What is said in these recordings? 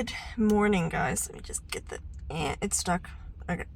Good morning, guys. Let me just get the... it's stuck. Okay.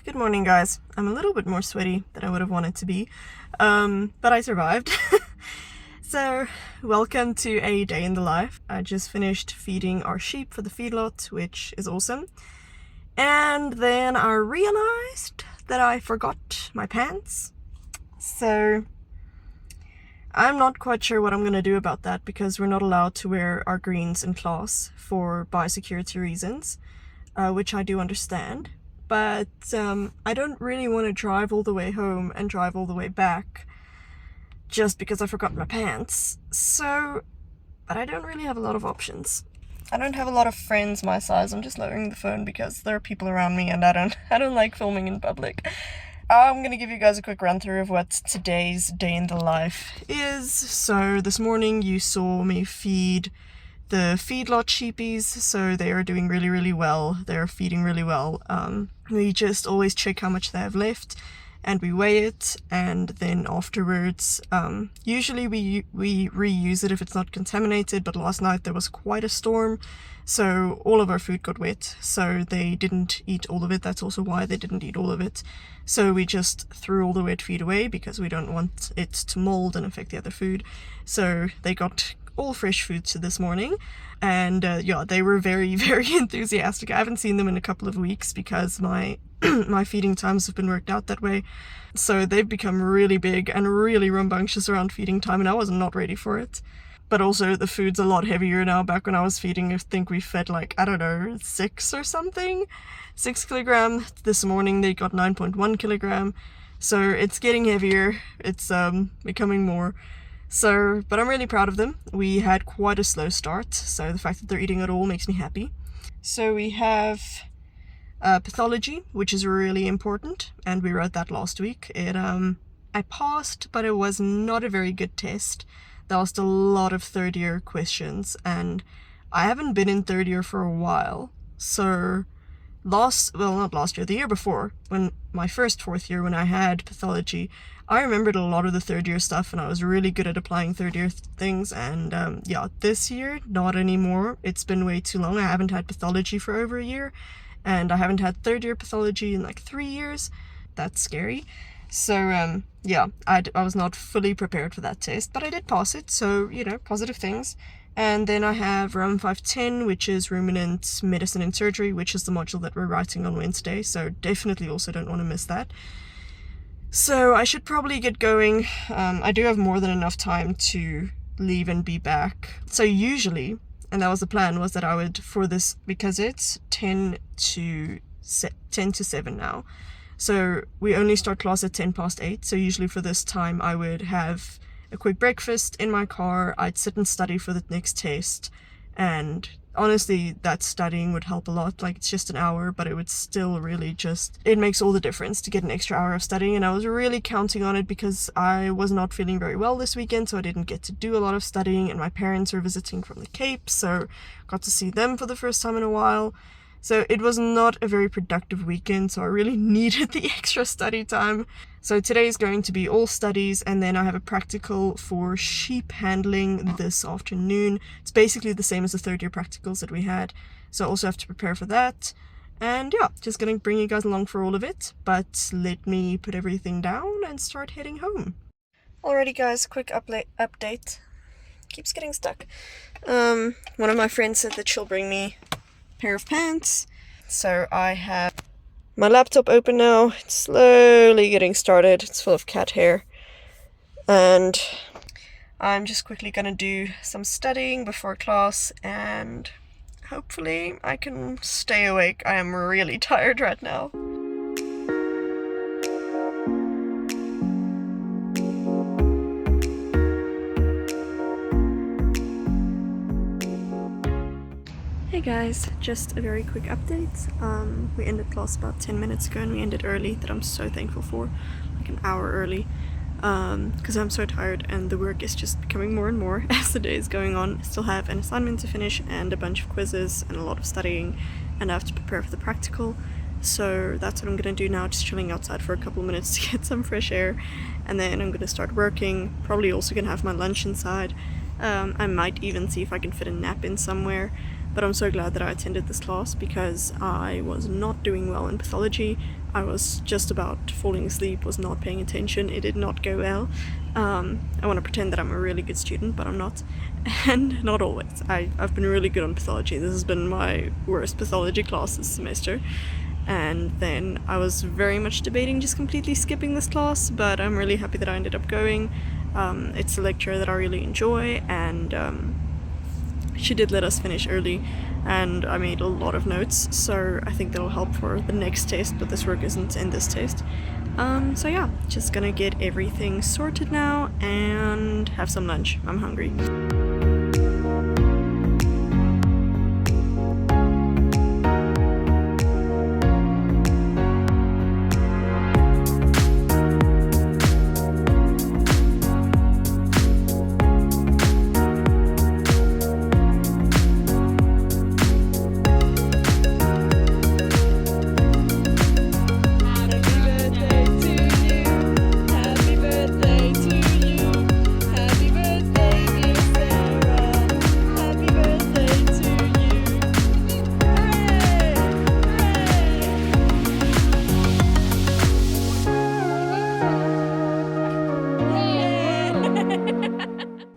Good morning, guys. I'm a little bit more sweaty than I would have wanted to be, but I survived. So, welcome to a day in the life. I just finished feeding our sheep for the feedlot, which is awesome. And then I realized that I forgot my pants. So, I'm not quite sure what I'm going to do about that because we're not allowed to wear our greens in class for biosecurity reasons, which I do understand. But I don't really want to drive all the way home and drive all the way back just because I forgot my pants. So, but I don't really have a lot of options. I don't have a lot of friends my size. I'm just lowering the phone because there are people around me and I don't like filming in public. I'm gonna give you guys a quick run through of what today's day in the life is. So this morning you saw me feed the feedlot sheepies, so they are doing really, really well. They're feeding really well. We just always check how much they have left and we weigh it, and then afterwards, usually we reuse it if it's not contaminated, but last night there was quite a storm, so all of our food got wet, so they didn't eat all of it. That's also why they didn't eat all of it. So we just threw all the wet feed away because we don't want it to mold and affect the other food. So they got all fresh food to this morning, and yeah, they were very, very enthusiastic. I haven't seen them in a couple of weeks because my my feeding times have been worked out that way. So they've become really big and really rambunctious around feeding time, and I was not ready for it. But also the food's a lot heavier now. Back when I was feeding, I think we fed like, I don't know, 6 or something. 6 kilogram. This morning they got 9.1 kilogram. So it's getting heavier. It's becoming more. So, but I'm really proud of them. We had quite a slow start, so the fact that they're eating it all makes me happy. So we have pathology, which is really important, and we wrote that last week. I passed, but it was not a very good test. There was a lot of third year questions, and I haven't been in third year for a while. So not last year, the year before, when my first fourth year, when I had pathology, I remembered a lot of the third year stuff, and I was really good at applying third year things. And yeah, this year, not anymore. It's been way too long. I haven't had pathology for over a year, and I haven't had third year pathology in like 3 years. That's scary. So yeah, I was not fully prepared for that test, but I did pass it, so, you know, positive things. And then I have Roman 510, which is ruminant medicine and surgery, which is the module that we're writing on Wednesday, so definitely also don't want to miss that. So I should probably get going. I do have more than enough time to leave and be back. So usually, and that was the plan, was that I would, for this, because it's 10 to 7 now, so we only start class at 8:10, so usually for this time I would have a quick breakfast in my car, I'd sit and study for the next test, and honestly that studying would help a lot. Like, it's just an hour, but it would still really just, it makes all the difference to get an extra hour of studying, and I was really counting on it because I was not feeling very well this weekend, so I didn't get to do a lot of studying, and my parents are visiting from the Cape, so got to see them for the first time in a while. So it was not a very productive weekend, so I really needed the extra study time. So today is going to be all studies, and then I have a practical for sheep handling this afternoon. It's basically the same as the third year practicals that we had, so I also have to prepare for that. And yeah, just gonna bring you guys along for all of it, but let me put everything down and start heading home. Alrighty guys, quick update. Keeps getting stuck. One of my friends said that she'll bring me pair of pants, so I have my laptop open now. It's slowly getting started. It's full of cat hair, and I'm just quickly gonna do some studying before class, and hopefully I can stay awake. I am really tired right now. Hey guys, just a very quick update. We ended class about 10 minutes ago, and we ended early, that I'm so thankful for, like an hour early, because I'm so tired and the work is just becoming more and more as the day is going on. I still have an assignment to finish and a bunch of quizzes and a lot of studying, and I have to prepare for the practical. So that's what I'm gonna do now, just chilling outside for a couple minutes to get some fresh air, and then I'm gonna start working, probably also gonna have my lunch inside, I might even see if I can fit a nap in somewhere, but I'm so glad that I attended this class because I was not doing well in pathology. I was just about falling asleep, was not paying attention. It did not go well. I want to pretend that I'm a really good student, but I'm not. And not always. I've been really good on pathology. This has been my worst pathology class this semester. And then I was very much debating just completely skipping this class, but I'm really happy that I ended up going. It's a lecture that I really enjoy, and she did let us finish early, and I made a lot of notes, so I think that'll help for the next test, but this work isn't in this test. So yeah, just gonna get everything sorted now and have some lunch. I'm hungry.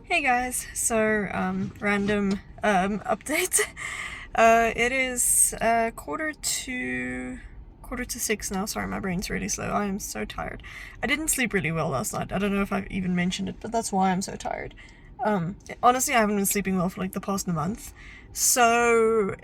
Hey guys, so random update. It is quarter to 6 now. Sorry, my brain's really slow. I am so tired. I didn't sleep really well last night. I don't know if I've even mentioned it, but that's why I'm so tired. Honestly, I haven't been sleeping well for like the past month. So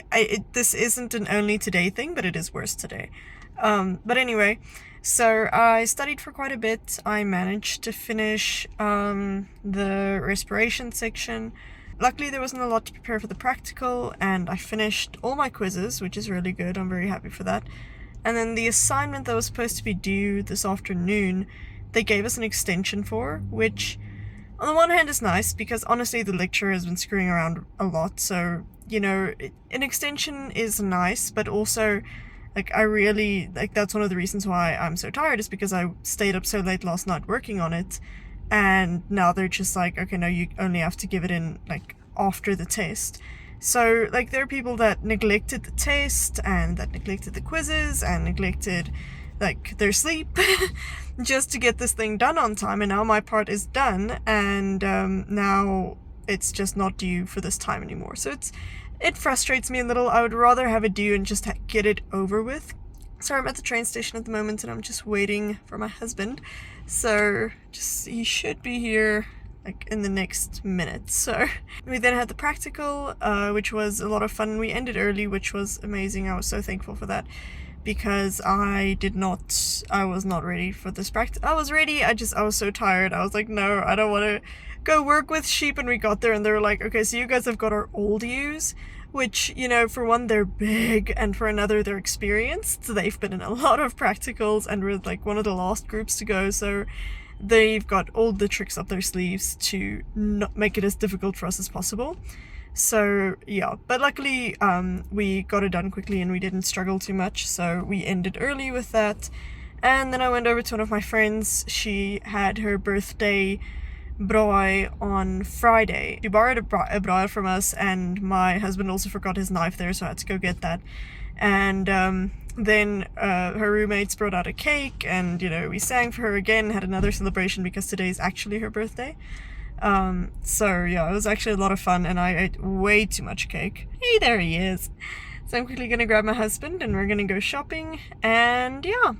this isn't an only today thing, but it is worse today. But anyway, so I studied for quite a bit. I managed to finish the respiration section. Luckily, there wasn't a lot to prepare for the practical, and I finished all my quizzes, which is really good. I'm very happy for that. And then the assignment that was supposed to be due this afternoon, they gave us an extension for, which on the one hand is nice because honestly the lecturer has been screwing around a lot, so you know, an extension is nice, but also like I really like that's one of the reasons why I'm so tired is because I stayed up so late last night working on it, and now they're just like, okay, no, you only have to give it in like after the test. So like there are people that neglected the test and that neglected the quizzes and neglected like their sleep just to get this thing done on time, and now my part is done, and now it's just not due for this time anymore. So it frustrates me a little. I would rather have it due and just get it over with. So I'm at the train station at the moment and I'm just waiting for my husband. So he should be here like in the next minute. So we then had the practical, which was a lot of fun. We ended early, which was amazing. I was so thankful for that because I was not ready for this practice. I was ready, I was so tired. I was like, no, I don't want to go work with sheep. And we got there and they were like, okay, so you guys have got our old ewes, which, you know, for one, they're big, and for another, they're experienced. So they've been in a lot of practicals and we're like one of the last groups to go. So they've got all the tricks up their sleeves to not make it as difficult for us as possible. So yeah, but luckily we got it done quickly and we didn't struggle too much, so we ended early with that. And then I went over to one of my friends. She had her birthday braai on Friday. She borrowed a braai from us, and my husband also forgot his knife there, so I had to go get that. And then her roommates brought out a cake, and you know, we sang for her again, had another celebration because today is actually her birthday. So yeah, it was actually a lot of fun, and I ate way too much cake. Hey, there he is. So I'm quickly gonna grab my husband and we're gonna go shopping, and yeah,